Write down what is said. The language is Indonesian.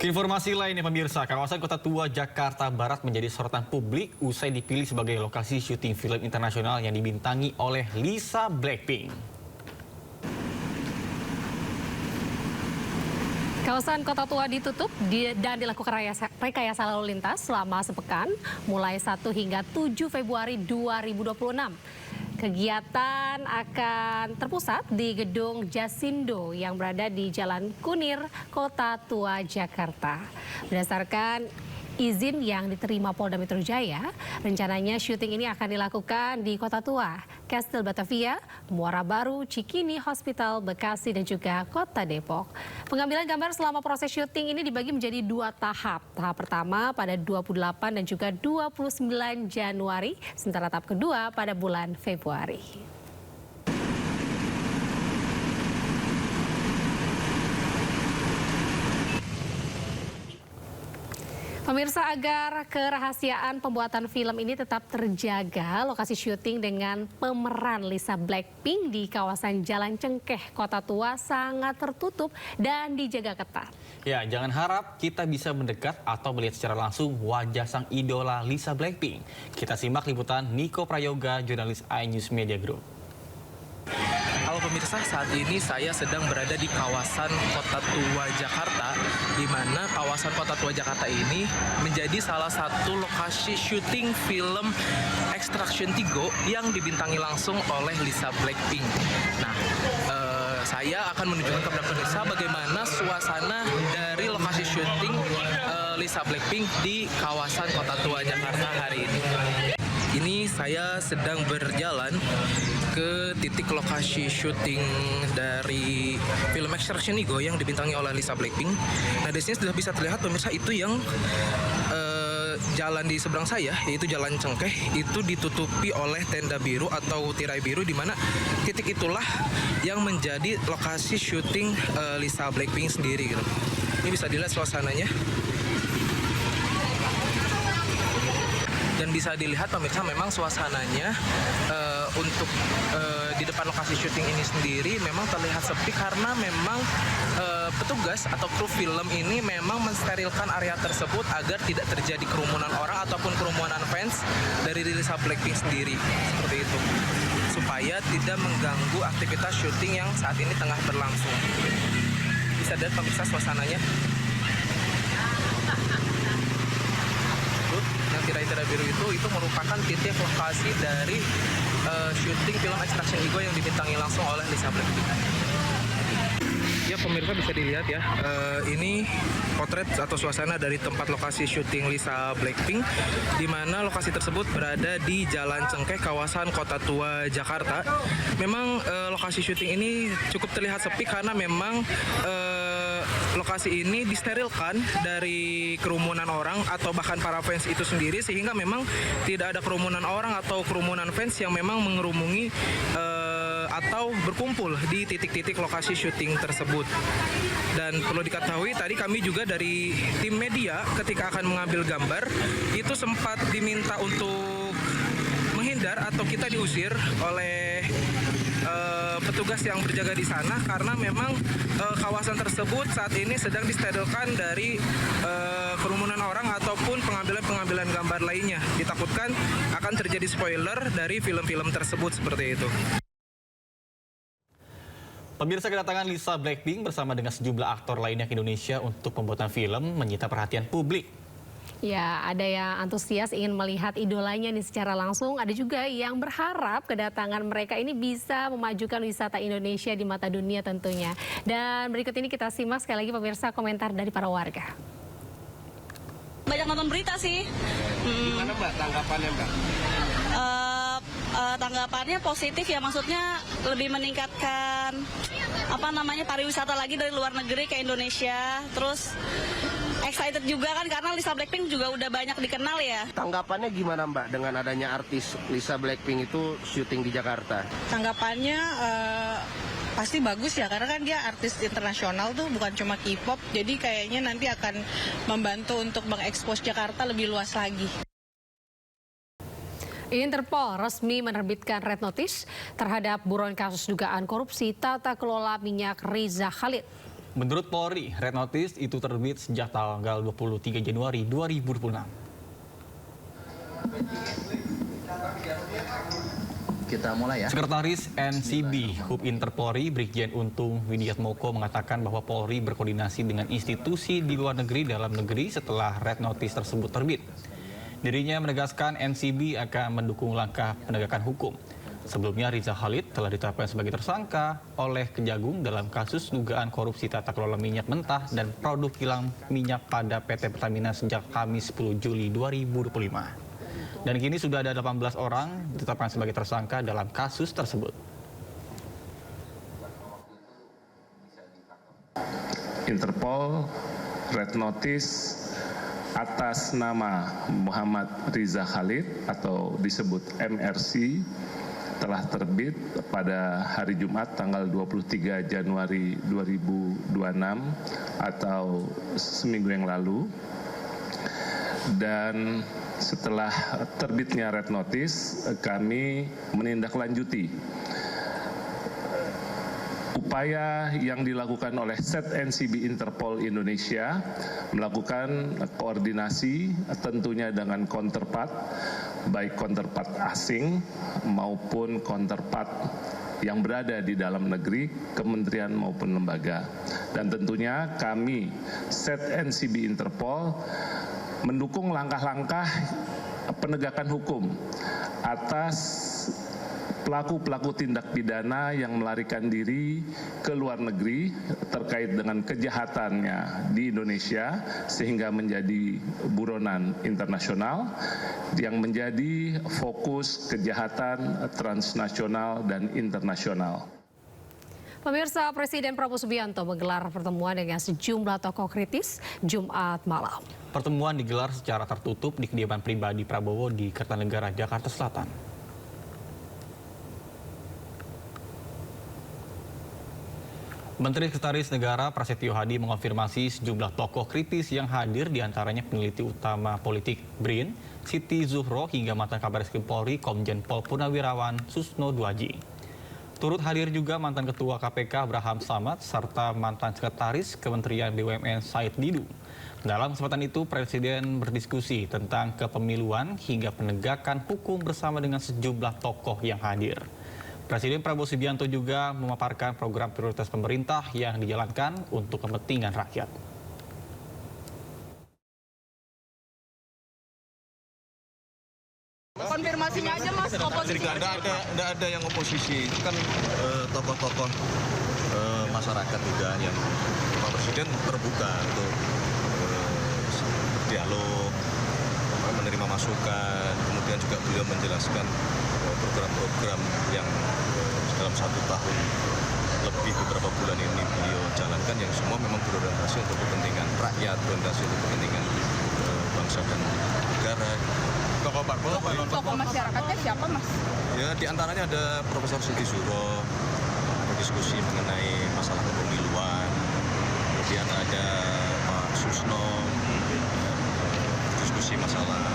Informasi lainnya pemirsa, kawasan Kota Tua Jakarta Barat menjadi sorotan publik usai dipilih sebagai lokasi syuting film internasional yang dibintangi oleh Lisa Blackpink. Kawasan Kota Tua ditutup dan dilakukan rekayasa lalu lintas selama sepekan mulai 1 hingga 7 Februari 2026. Kegiatan akan terpusat di Gedung Jasindo yang berada di Jalan Kunir, Kota Tua, Jakarta. Berdasarkan izin yang diterima Polda Metro Jaya, rencananya syuting ini akan dilakukan di Kota Tua, Kastil Batavia, Muara Baru, Cikini Hospital, Bekasi, dan juga Kota Depok. Pengambilan gambar selama proses syuting ini dibagi menjadi 2 tahap. Tahap pertama pada 28 dan juga 29 Januari, sementara tahap kedua pada bulan Februari. Pemirsa, agar kerahasiaan pembuatan film ini tetap terjaga, lokasi syuting dengan pemeran Lisa Blackpink di kawasan Jalan Cengkeh, Kota Tua sangat tertutup dan dijaga ketat. Ya, jangan harap kita bisa mendekat atau melihat secara langsung wajah sang idola Lisa Blackpink. Kita simak liputan Niko Prayoga, jurnalis iNews Media Group. Halo pemirsa, saat ini saya sedang berada di kawasan Kota Tua Jakarta, di mana kawasan Kota Tua Jakarta ini menjadi salah satu lokasi syuting film Extraction 3 yang dibintangi langsung oleh Lisa Blackpink. Nah, saya akan menunjukkan kepada pemirsa bagaimana suasana dari lokasi syuting Lisa Blackpink di kawasan Kota Tua Jakarta hari ini. Ini saya sedang berjalan ke titik lokasi syuting dari film Extraction 3 yang dibintangi oleh Lisa Blackpink. Nah, di sini sudah bisa terlihat pemirsa, itu yang jalan di seberang saya, yaitu Jalan Cengkeh, itu ditutupi oleh tenda biru atau tirai biru, di mana titik itulah yang menjadi lokasi syuting Lisa Blackpink sendiri gitu. Ini bisa dilihat suasananya. Dan bisa dilihat pemirsa, memang suasananya untuk di depan lokasi syuting ini sendiri memang terlihat sepi karena memang petugas atau kru film ini memang mensterilkan area tersebut agar tidak terjadi kerumunan orang ataupun kerumunan fans dari Lisa Blackpink sendiri, seperti itu, supaya tidak mengganggu aktivitas syuting yang saat ini tengah berlangsung. Bisa dilihat pemirsa suasananya. Yang tirai-tirai biru itu merupakan titik lokasi dari syuting film Extraction 3 yang dibintangi langsung oleh Lisa Blackpink. Ya pemirsa, bisa dilihat ya, ini potret atau suasana dari tempat lokasi syuting Lisa Blackpink, di mana lokasi tersebut berada di Jalan Cengkeh, kawasan Kota Tua, Jakarta. Memang lokasi syuting ini cukup terlihat sepi karena memang lokasi ini disterilkan dari kerumunan orang atau bahkan para fans itu sendiri, sehingga memang tidak ada kerumunan orang atau kerumunan fans yang memang mengerumuni atau berkumpul di titik-titik lokasi syuting tersebut. Dan perlu diketahui, tadi kami juga dari tim media ketika akan mengambil gambar itu sempat diminta untuk menghindar atau kita diusir oleh petugas yang berjaga di sana, karena memang kawasan tersebut saat ini sedang disterilkan dari kerumunan orang ataupun pengambilan gambar lainnya. Ditakutkan akan terjadi spoiler dari film-film tersebut, seperti itu. Pemirsa, kedatangan Lisa Blackpink bersama dengan sejumlah aktor lainnya ke Indonesia untuk pembuatan film menyita perhatian publik. Ya, ada yang antusias ingin melihat idolanya nih secara langsung. Ada juga yang berharap kedatangan mereka ini bisa memajukan wisata Indonesia di mata dunia tentunya. Dan berikut ini kita simak sekali lagi pemirsa komentar dari para warga. Banyak nonton berita sih. Gimana Mbak tanggapannya Mbak? Tanggapannya positif ya, maksudnya lebih meningkatkan pariwisata lagi dari luar negeri ke Indonesia. Terus excited juga kan karena Lisa Blackpink juga udah banyak dikenal ya. Tanggapannya gimana Mbak dengan adanya artis Lisa Blackpink itu syuting di Jakarta? Tanggapannya pasti bagus ya, karena kan dia artis internasional tuh, bukan cuma K-pop. Jadi kayaknya nanti akan membantu untuk mengekspos Jakarta lebih luas lagi. Interpol resmi menerbitkan red notice terhadap buron kasus dugaan korupsi tata kelola minyak Riza Khalid. Menurut Polri, Red Notice itu terbit sejak tanggal 23 Januari 2026. Kita mulai ya. Sekretaris NCB Hub Interpolri Brigjen Untung Widiatmoko mengatakan bahwa Polri berkoordinasi dengan institusi di luar negeri dalam negeri setelah Red Notice tersebut terbit. Dirinya menegaskan NCB akan mendukung langkah penegakan hukum. Sebelumnya Riza Khalid telah ditetapkan sebagai tersangka oleh Kejagung dalam kasus dugaan korupsi tata kelola minyak mentah dan produk kilang minyak pada PT Pertamina sejak Kamis 10 Juli 2025. Dan kini sudah ada 18 orang ditetapkan sebagai tersangka dalam kasus tersebut. Interpol Red Notice atas nama Muhammad Riza Khalid atau disebut MRC telah terbit pada hari Jumat tanggal 23 Januari 2026 atau seminggu yang lalu. Dan setelah terbitnya Red Notice, kami menindaklanjuti upaya yang dilakukan oleh Set NCB Interpol Indonesia melakukan koordinasi tentunya dengan counterpart, baik counterpart asing maupun counterpart yang berada di dalam negeri, kementerian maupun lembaga. Dan tentunya kami, Set NCB Interpol, mendukung langkah-langkah penegakan hukum atas pelaku-pelaku tindak pidana yang melarikan diri ke luar negeri terkait dengan kejahatannya di Indonesia sehingga menjadi buronan internasional yang menjadi fokus kejahatan transnasional dan internasional. Pemirsa, Presiden Prabowo Subianto menggelar pertemuan dengan sejumlah tokoh kritis Jumat malam. Pertemuan digelar secara tertutup di kediaman pribadi Prabowo di Kertanegara, Jakarta Selatan. Menteri Sekretaris Negara Prasetyo Hadi mengonfirmasi sejumlah tokoh kritis yang hadir, diantaranya peneliti utama politik BRIN, Siti Zuhro, hingga mantan Kabareskrim Polri Komjen Pol Purnawirawan Susno Duaji. Turut hadir juga mantan Ketua KPK Abraham Samad serta mantan Sekretaris Kementerian BUMN Said Didu. Dalam kesempatan itu, Presiden berdiskusi tentang kepemiluan hingga penegakan hukum bersama dengan sejumlah tokoh yang hadir. Presiden Prabowo Subianto juga memaparkan program prioritas pemerintah yang dijalankan untuk kepentingan rakyat. Konfirmasinya aja Mas, oposisi. Tidak ada yang oposisi, itu kan tokoh-tokoh masyarakat juga yang Pak Presiden terbuka untuk berdialog, menerima masukan, kemudian juga beliau menjelaskan program-program yang dalam 1 tahun lebih beberapa bulan ini beliau jalankan yang semua memang berorientasi untuk kepentingan rakyat, berorientasi untuk kepentingan bangsa dan negara. Tokoh masyarakatnya siapa Mas? Ya, diantaranya ada Profesor Siti Zuhro, berdiskusi mengenai masalah kepemiluan. Kemudian ada Pak Susno, diskusi masalah